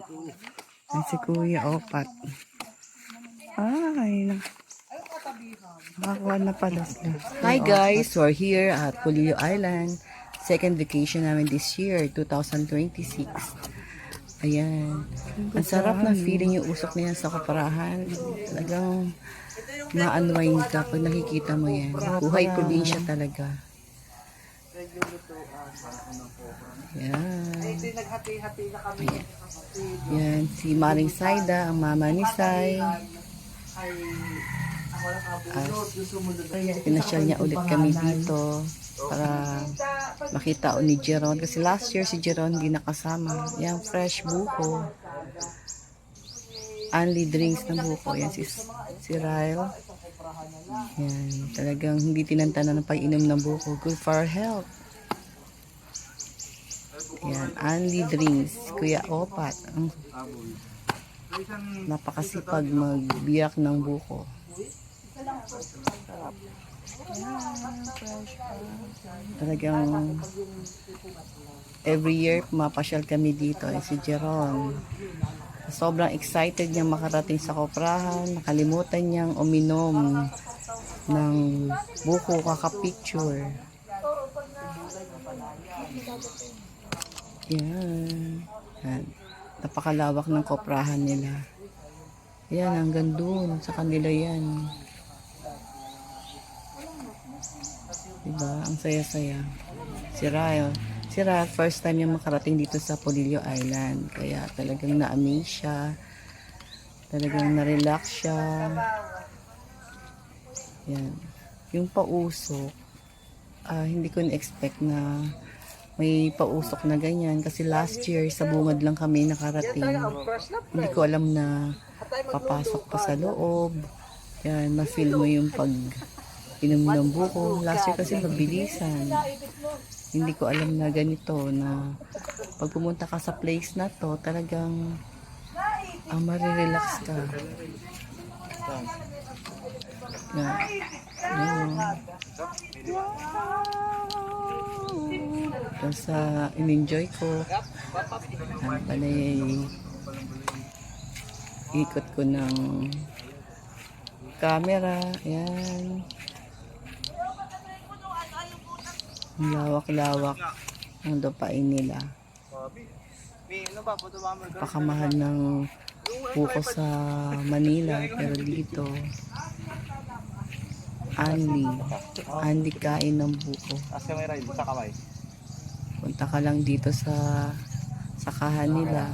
Ay, si Kuya Opat. Ay, nakakuha na pala sila. Hi guys, we're here at Polillo Island. Second vacation namin this year, 2026. Ayan. Ang sarap ng feeling yung usok niya sa koparahan. Talagang ma-unwind ka pag nakikita mo yan. Buhay probinsya talaga. Yan. Yan. Si Maring Saida, ang mama ni Sai. Pinasyal niya ulit kami dito para makita ni Jeron. Kasi last year si Jeron hindi nakasama. Yan, fresh buko. Only drinks na buko. Yan, si Ryle. Yan, talagang hindi tinantanan ng pag-inom ng buko. Good for our health. Yan, only drinks. Kuya Opat. Napakasipag magbiyak ng buko. Talagang every year pumapasyal kami dito. Si Jeron. Sobrang excited niyang makarating sa koprahan. Nakalimutan niyang uminom ng buko kakapicture. Yan. Yan. Napakalawak ng koprahan nila. Yan, hanggang doon. Sa kanila yan. Diba? Ang saya-saya. Si Ryle, first time niya makarating dito sa Polillo Island. Kaya talagang na-amaze siya. Talagang na-relax siya. Yan. Yung pausok, hindi ko na-expect na may pausok na ganyan. Kasi last year, sa bungad lang kami nakarating. Hindi ko alam na papasok pa sa loob. Yan, ma-feel mo yung pag inom ng buko. Last year kasi mabilisan. Hindi ko alam na ganito, na pag pumunta ka sa place na to, talagang marirelax ka. Yan. Tapos in-enjoy ko. Ang panay ikot ko ng camera. Ayan. Ang lawak-lawak ang lupain nila. Napakamahal ng buko sa Manila, pero dito Anli kain ng buko. Punta ka lang dito sa sakahan nila.